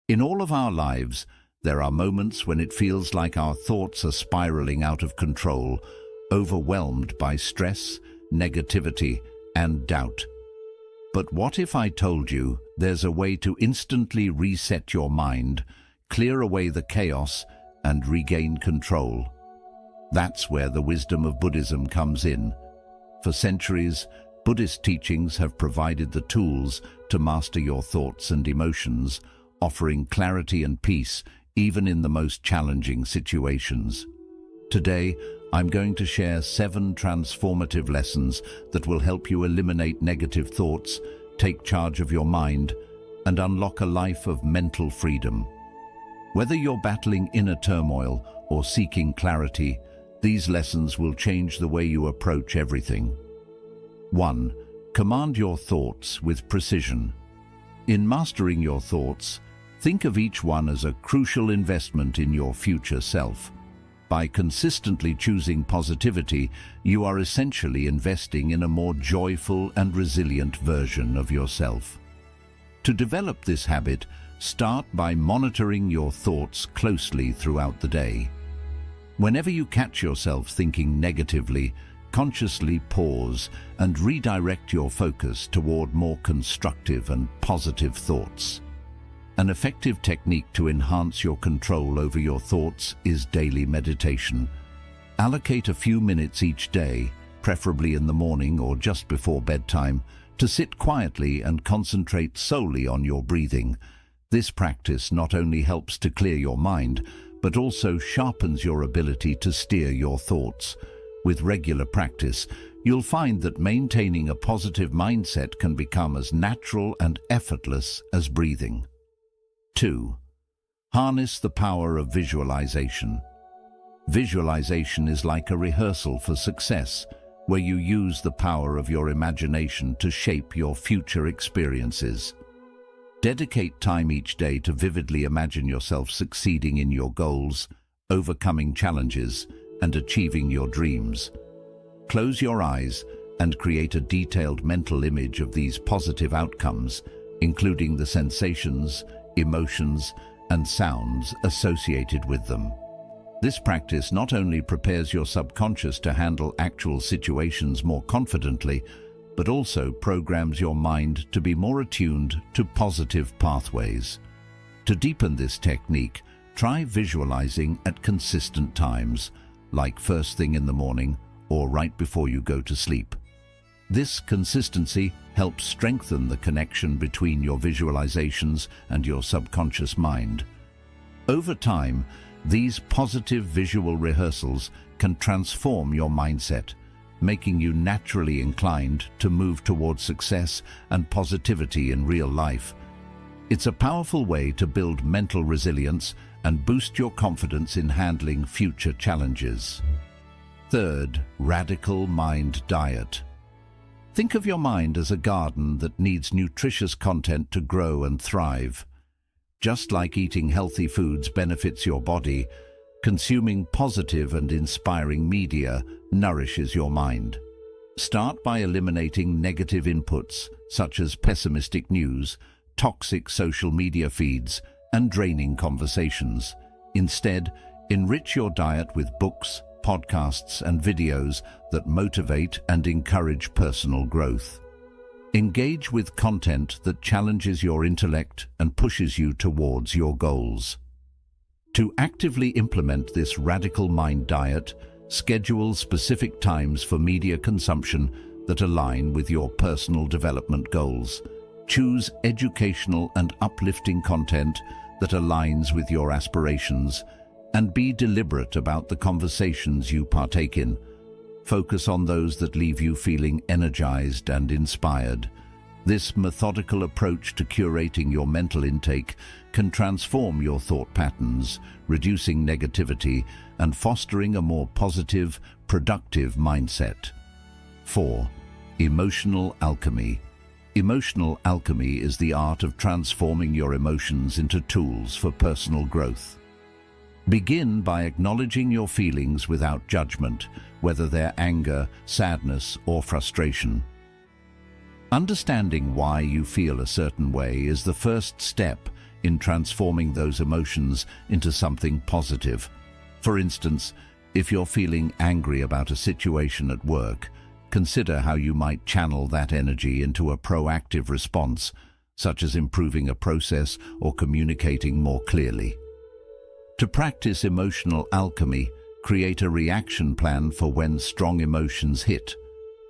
In all of our lives, there are moments when it feels like our thoughts are spiraling out of control, overwhelmed by stress, negativity, and doubt. But what if I told you there's a way to instantly reset your mind, clear away the chaos, and regain control? That's where the wisdom of Buddhism comes in. For centuries, Buddhist teachings have provided the tools to master your thoughts and emotions, offering clarity and peace even in the most challenging situations. Today, I'm going to share 7 transformative lessons that will help you eliminate negative thoughts, take charge of your mind, and unlock a life of mental freedom. Whether you're battling inner turmoil or seeking clarity, these lessons will change the way you approach everything. 1. Command your thoughts with precision. In mastering your thoughts, think of each one as a crucial investment in your future self. By consistently choosing positivity, you are essentially investing in a more joyful and resilient version of yourself. To develop this habit, start by monitoring your thoughts closely throughout the day. Whenever you catch yourself thinking negatively, consciously pause and redirect your focus toward more constructive and positive thoughts. An effective technique to enhance your control over your thoughts is daily meditation. Allocate a few minutes each day, preferably in the morning or just before bedtime, to sit quietly and concentrate solely on your breathing. This practice not only helps to clear your mind, but also sharpens your ability to steer your thoughts. With regular practice, you'll find that maintaining a positive mindset can become as natural and effortless as breathing. 2. Harness the power of visualization. Visualization is like a rehearsal for success, where you use the power of your imagination to shape your future experiences. Dedicate time each day to vividly imagine yourself succeeding in your goals, overcoming challenges, and achieving your dreams. Close your eyes and create a detailed mental image of these positive outcomes, including the sensations, emotions, and sounds associated with them. This practice not only prepares your subconscious to handle actual situations more confidently, but also programs your mind to be more attuned to positive pathways. To deepen this technique, try visualizing at consistent times, like first thing in the morning or right before you go to sleep. This consistency helps strengthen the connection between your visualizations and your subconscious mind. Over time, these positive visual rehearsals can transform your mindset, making you naturally inclined to move towards success and positivity in real life. It's a powerful way to build mental resilience and boost your confidence in handling future challenges. 3. Radical mind diet. Think of your mind as a garden that needs nutritious content to grow and thrive. Just like eating healthy foods benefits your body, consuming positive and inspiring media nourishes your mind. Start by eliminating negative inputs such as pessimistic news, toxic social media feeds, and draining conversations. Instead, enrich your diet with books, podcasts, and videos that motivate and encourage personal growth. Engage with content that challenges your intellect and pushes you towards your goals. To actively implement this radical mind diet, schedule specific times for media consumption that align with your personal development goals. Choose educational and uplifting content that aligns with your aspirations, and be deliberate about the conversations you partake in. Focus on those that leave you feeling energized and inspired. This methodical approach to curating your mental intake can transform your thought patterns, reducing negativity and fostering a more positive, productive mindset. 4. Emotional alchemy. Emotional alchemy is the art of transforming your emotions into tools for personal growth. Begin by acknowledging your feelings without judgment, whether they're anger, sadness, or frustration. Understanding why you feel a certain way is the first step in transforming those emotions into something positive. For instance, if you're feeling angry about a situation at work, consider how you might channel that energy into a proactive response, such as improving a process or communicating more clearly. To practice emotional alchemy, create a reaction plan for when strong emotions hit.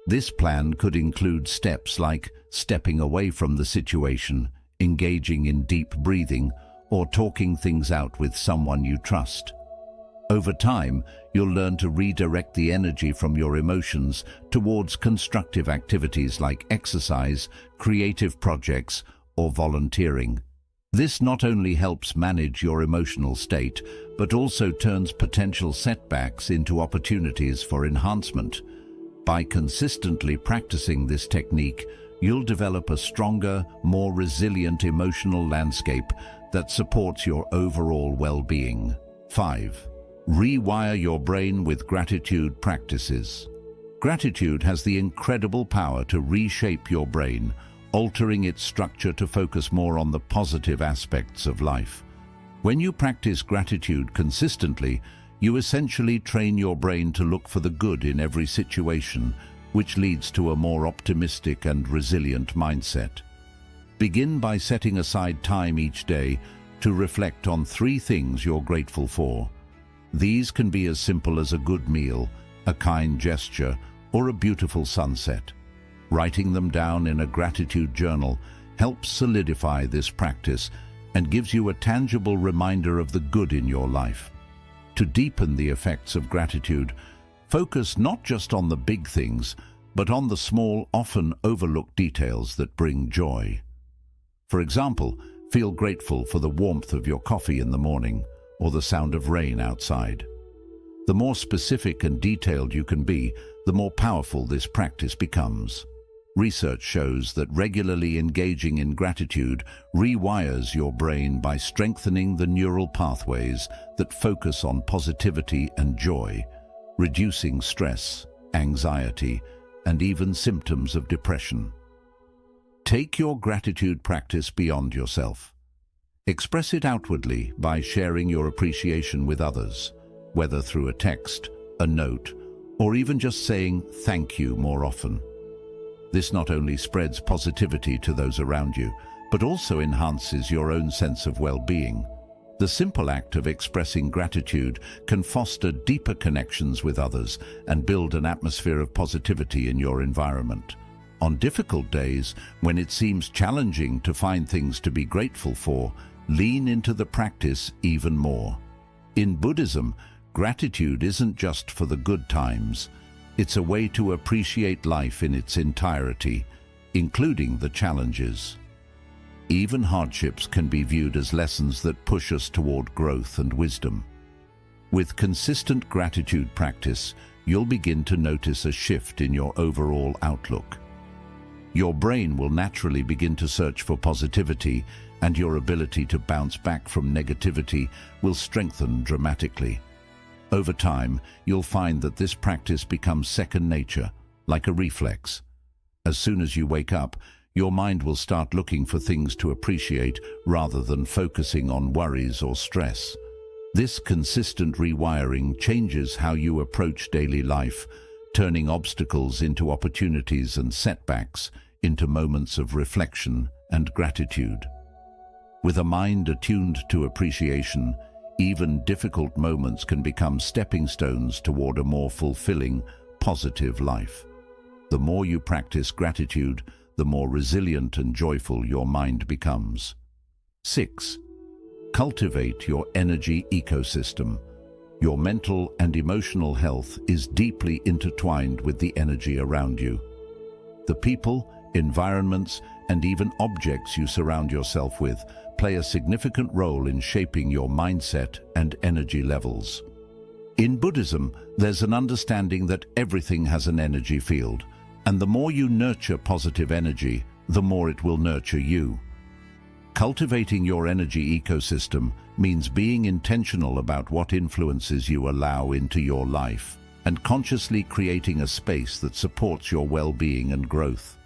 This plan could include steps like stepping away from the situation, engaging in deep breathing, or talking things out with someone you trust. Over time, you'll learn to redirect the energy from your emotions towards constructive activities like exercise, creative projects, or volunteering. This not only helps manage your emotional state, but also turns potential setbacks into opportunities for enhancement. By consistently practicing this technique, you'll develop a stronger, more resilient emotional landscape that supports your overall well-being. 5. Rewire your brain with gratitude practices. Gratitude has the incredible power to reshape your brain, altering its structure to focus more on the positive aspects of life. When you practice gratitude consistently, you essentially train your brain to look for the good in every situation, which leads to a more optimistic and resilient mindset. Begin by setting aside time each day to reflect on 3 things you're grateful for. These can be as simple as a good meal, a kind gesture, or a beautiful sunset. Writing them down in a gratitude journal helps solidify this practice and gives you a tangible reminder of the good in your life. To deepen the effects of gratitude, focus not just on the big things, but on the small, often overlooked details that bring joy. For example, feel grateful for the warmth of your coffee in the morning or the sound of rain outside. The more specific and detailed you can be, the more powerful this practice becomes. Research shows that regularly engaging in gratitude rewires your brain by strengthening the neural pathways that focus on positivity and joy, reducing stress, anxiety, and even symptoms of depression. Take your gratitude practice beyond yourself. Express it outwardly by sharing your appreciation with others, whether through a text, a note, or even just saying thank you more often. This not only spreads positivity to those around you, but also enhances your own sense of well-being. The simple act of expressing gratitude can foster deeper connections with others and build an atmosphere of positivity in your environment. On difficult days, when it seems challenging to find things to be grateful for, lean into the practice even more. In Buddhism, gratitude isn't just for the good times. It's a way to appreciate life in its entirety, including the challenges. Even hardships can be viewed as lessons that push us toward growth and wisdom. With consistent gratitude practice, you'll begin to notice a shift in your overall outlook. Your brain will naturally begin to search for positivity, and your ability to bounce back from negativity will strengthen dramatically. Over time, you'll find that this practice becomes second nature, like a reflex. As soon as you wake up, your mind will start looking for things to appreciate rather than focusing on worries or stress. This consistent rewiring changes how you approach daily life, turning obstacles into opportunities and setbacks into moments of reflection and gratitude. With a mind attuned to appreciation, even difficult moments can become stepping stones toward a more fulfilling, positive life. The more you practice gratitude, the more resilient and joyful your mind becomes. 6. Cultivate your energy ecosystem. Your mental and emotional health is deeply intertwined with the energy around you. The people, environments, and even objects you surround yourself with play a significant role in shaping your mindset and energy levels. In Buddhism, there's an understanding that everything has an energy field, and the more you nurture positive energy, the more it will nurture you. Cultivating your energy ecosystem means being intentional about what influences you allow into your life and consciously creating a space that supports your well-being and growth.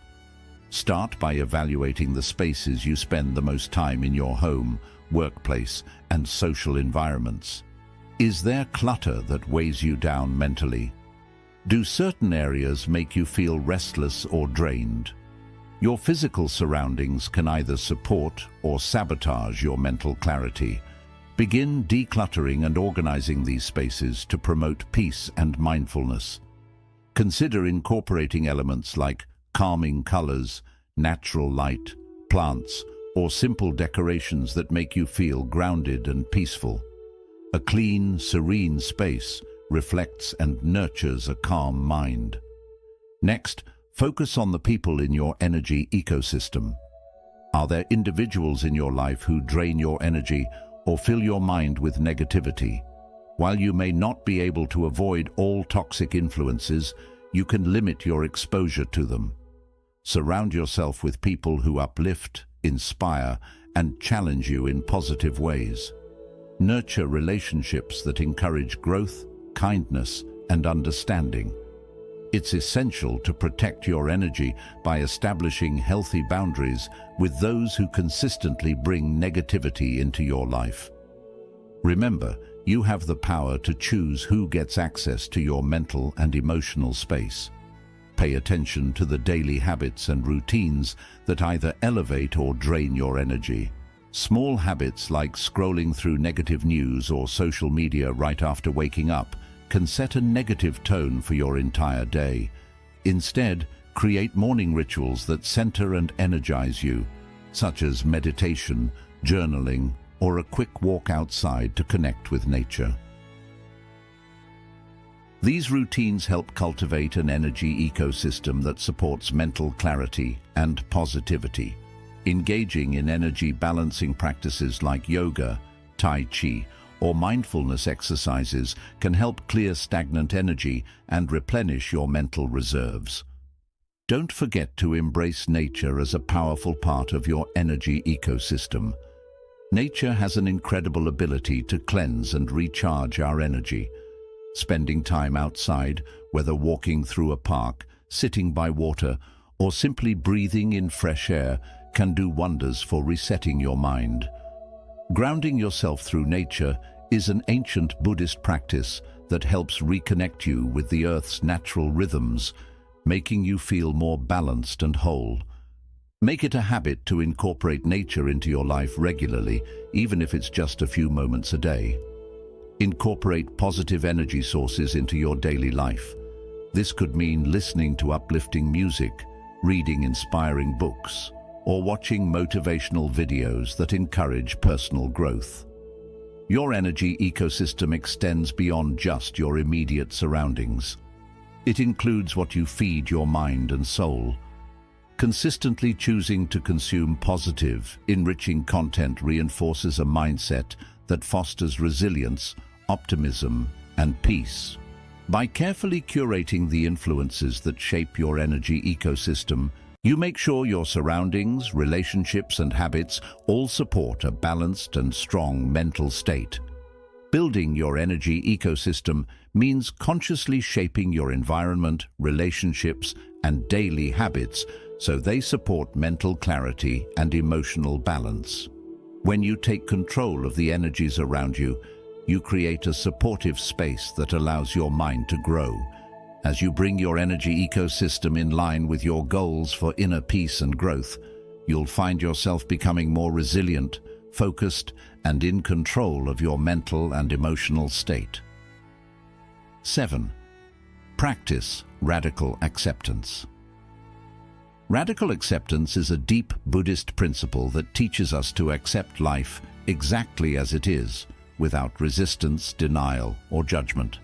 Start by evaluating the spaces you spend the most time in your home, workplace, and social environments. Is there clutter that weighs you down mentally? Do certain areas make you feel restless or drained? Your physical surroundings can either support or sabotage your mental clarity. Begin decluttering and organizing these spaces to promote peace and mindfulness. Consider incorporating elements like calming colors, natural light, plants, or simple decorations that make you feel grounded and peaceful. A clean, serene space reflects and nurtures a calm mind. Next, focus on the people in your energy ecosystem. Are there individuals in your life who drain your energy or fill your mind with negativity? While you may not be able to avoid all toxic influences, you can limit your exposure to them. Surround yourself with people who uplift, inspire, and challenge you in positive ways. Nurture relationships that encourage growth, kindness, and understanding. It's essential to protect your energy by establishing healthy boundaries with those who consistently bring negativity into your life. Remember, you have the power to choose who gets access to your mental and emotional space. Pay attention to the daily habits and routines that either elevate or drain your energy. Small habits like scrolling through negative news or social media right after waking up can set a negative tone for your entire day. Instead, create morning rituals that center and energize you, such as meditation, journaling, or a quick walk outside to connect with nature. These routines help cultivate an energy ecosystem that supports mental clarity and positivity. Engaging in energy balancing practices like yoga, tai chi, or mindfulness exercises can help clear stagnant energy and replenish your mental reserves. Don't forget to embrace nature as a powerful part of your energy ecosystem. Nature has an incredible ability to cleanse and recharge our energy. Spending time outside, whether walking through a park, sitting by water, or simply breathing in fresh air, can do wonders for resetting your mind. Grounding yourself through nature is an ancient Buddhist practice that helps reconnect you with the Earth's natural rhythms, making you feel more balanced and whole. Make it a habit to incorporate nature into your life regularly, even if it's just a few moments a day. Incorporate positive energy sources into your daily life. This could mean listening to uplifting music, reading inspiring books, or watching motivational videos that encourage personal growth. Your energy ecosystem extends beyond just your immediate surroundings. It includes what you feed your mind and soul. Consistently choosing to consume positive, enriching content reinforces a mindset that fosters resilience, optimism, and peace. By carefully curating the influences that shape your energy ecosystem, you make sure your surroundings, relationships, and habits all support a balanced and strong mental state. Building your energy ecosystem means consciously shaping your environment, relationships, and daily habits so they support mental clarity and emotional balance. When you take control of the energies around you, you create a supportive space that allows your mind to grow. As you bring your energy ecosystem in line with your goals for inner peace and growth, you'll find yourself becoming more resilient, focused, and in control of your mental and emotional state. 7. Practice radical acceptance. Radical acceptance is a deep Buddhist principle that teaches us to accept life exactly as it is, without resistance, denial, or judgment.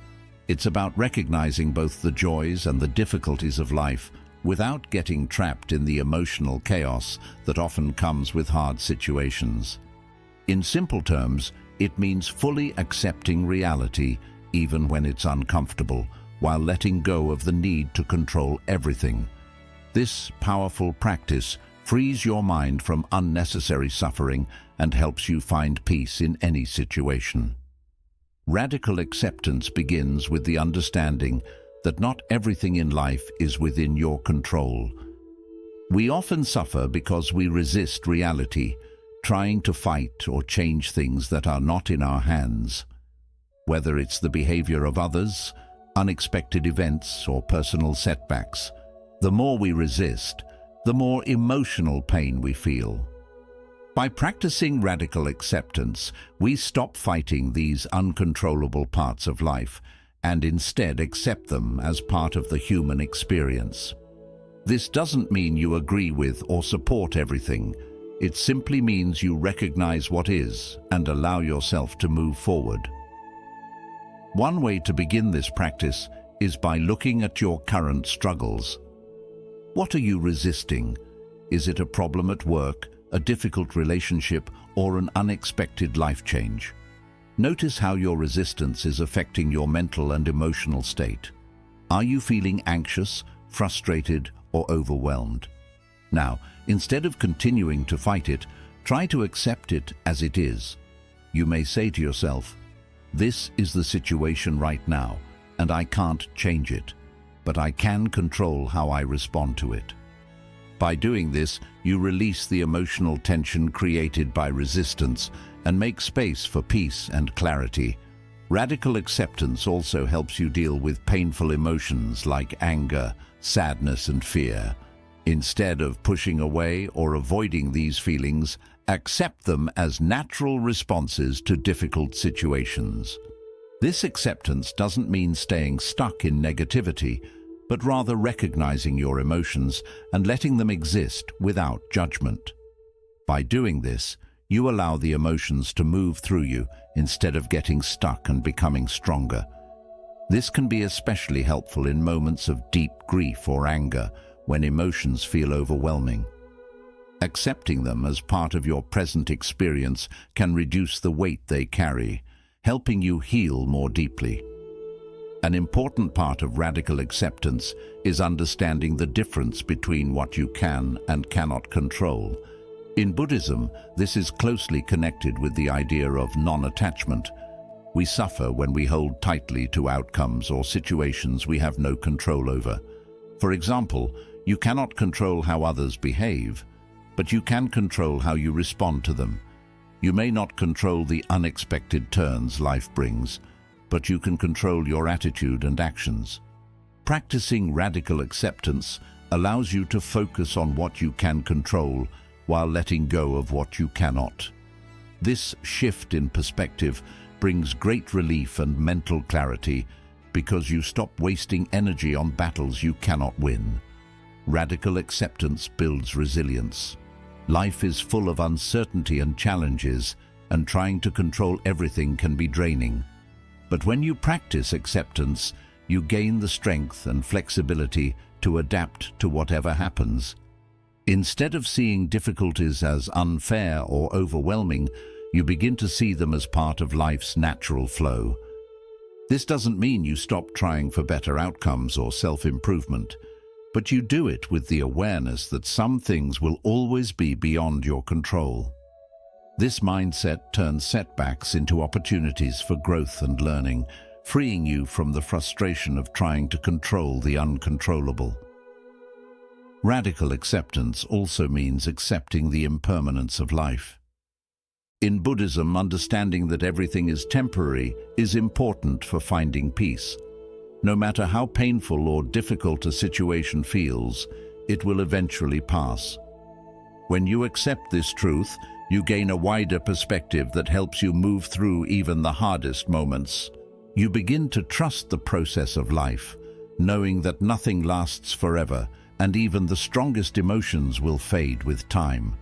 It's about recognizing both the joys and the difficulties of life without getting trapped in the emotional chaos that often comes with hard situations. In simple terms, it means fully accepting reality even when it's uncomfortable, while letting go of the need to control everything. This powerful practice frees your mind from unnecessary suffering and helps you find peace in any situation. Radical acceptance begins with the understanding that not everything in life is within your control. We often suffer because we resist reality, trying to fight or change things that are not in our hands. Whether it's the behavior of others, unexpected events, or personal setbacks, the more we resist, the more emotional pain we feel. By practicing radical acceptance, we stop fighting these uncontrollable parts of life and instead accept them as part of the human experience. This doesn't mean you agree with or support everything. It simply means you recognize what is and allow yourself to move forward. One way to begin this practice is by looking at your current struggles. What are you resisting? Is it a problem at work, a difficult relationship, or an unexpected life change? Notice how your resistance is affecting your mental and emotional state. Are you feeling anxious, frustrated, or overwhelmed? Now, instead of continuing to fight it, try to accept it as it is. You may say to yourself, "This is the situation right now, and I can't change it, but I can control how I respond to it." By doing this, you release the emotional tension created by resistance and make space for peace and clarity. Radical acceptance also helps you deal with painful emotions like anger, sadness, and fear. Instead of pushing away or avoiding these feelings, accept them as natural responses to difficult situations. This acceptance doesn't mean staying stuck in negativity, but rather recognizing your emotions and letting them exist without judgment. By doing this, you allow the emotions to move through you instead of getting stuck and becoming stronger. This can be especially helpful in moments of deep grief or anger, when emotions feel overwhelming. Accepting them as part of your present experience can reduce the weight they carry, helping you heal more deeply. An important part of radical acceptance is understanding the difference between what you can and cannot control. In Buddhism, this is closely connected with the idea of non-attachment. We suffer when we hold tightly to outcomes or situations we have no control over. For example, you cannot control how others behave, but you can control how you respond to them. You may not control the unexpected turns life brings, but you can control your attitude and actions. Practicing radical acceptance allows you to focus on what you can control while letting go of what you cannot. This shift in perspective brings great relief and mental clarity because you stop wasting energy on battles you cannot win. Radical acceptance builds resilience. Life is full of uncertainty and challenges, and trying to control everything can be draining. But when you practice acceptance, you gain the strength and flexibility to adapt to whatever happens. Instead of seeing difficulties as unfair or overwhelming, you begin to see them as part of life's natural flow. This doesn't mean you stop trying for better outcomes or self-improvement, but you do it with the awareness that some things will always be beyond your control. This mindset turns setbacks into opportunities for growth and learning, freeing you from the frustration of trying to control the uncontrollable. Radical acceptance also means accepting the impermanence of life. In Buddhism, understanding that everything is temporary is important for finding peace. No matter how painful or difficult a situation feels, it will eventually pass. When you accept this truth, you gain a wider perspective that helps you move through even the hardest moments. You begin to trust the process of life, knowing that nothing lasts forever, and even the strongest emotions will fade with time.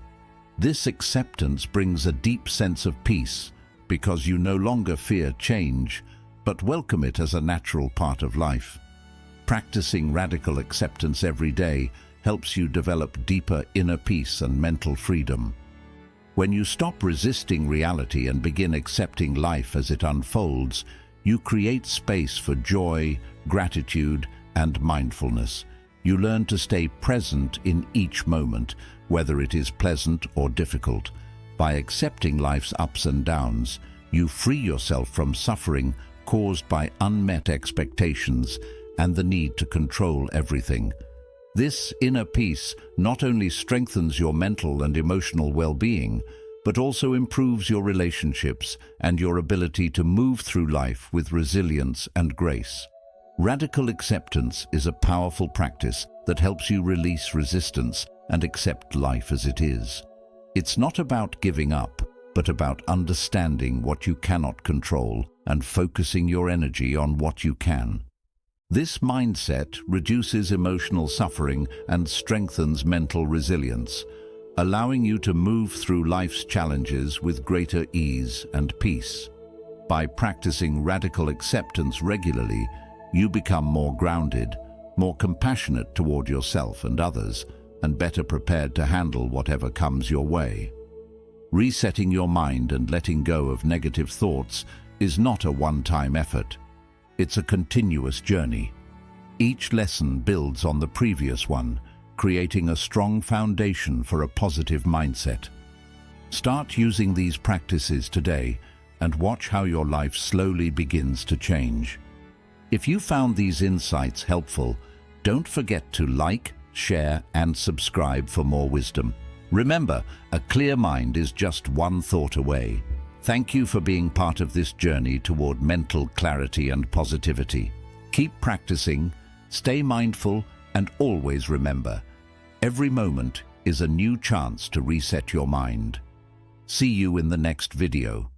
This acceptance brings a deep sense of peace, because you no longer fear change, but welcome it as a natural part of life. Practicing radical acceptance every day helps you develop deeper inner peace and mental freedom. When you stop resisting reality and begin accepting life as it unfolds, you create space for joy, gratitude, and mindfulness. You learn to stay present in each moment, whether it is pleasant or difficult. By accepting life's ups and downs, you free yourself from suffering caused by unmet expectations and the need to control everything. This inner peace not only strengthens your mental and emotional well-being, but also improves your relationships and your ability to move through life with resilience and grace. Radical acceptance is a powerful practice that helps you release resistance and accept life as it is. It's not about giving up, but about understanding what you cannot control and focusing your energy on what you can. This mindset reduces emotional suffering and strengthens mental resilience, allowing you to move through life's challenges with greater ease and peace. By practicing radical acceptance regularly, you become more grounded, more compassionate toward yourself and others, and better prepared to handle whatever comes your way. Resetting your mind and letting go of negative thoughts is not a one-time effort. It's a continuous journey. Each lesson builds on the previous one, creating a strong foundation for a positive mindset. Start using these practices today and watch how your life slowly begins to change. If you found these insights helpful, don't forget to like, share, and subscribe for more wisdom. Remember, a clear mind is just one thought away. Thank you for being part of this journey toward mental clarity and positivity. Keep practicing, stay mindful, and always remember, every moment is a new chance to reset your mind. See you in the next video.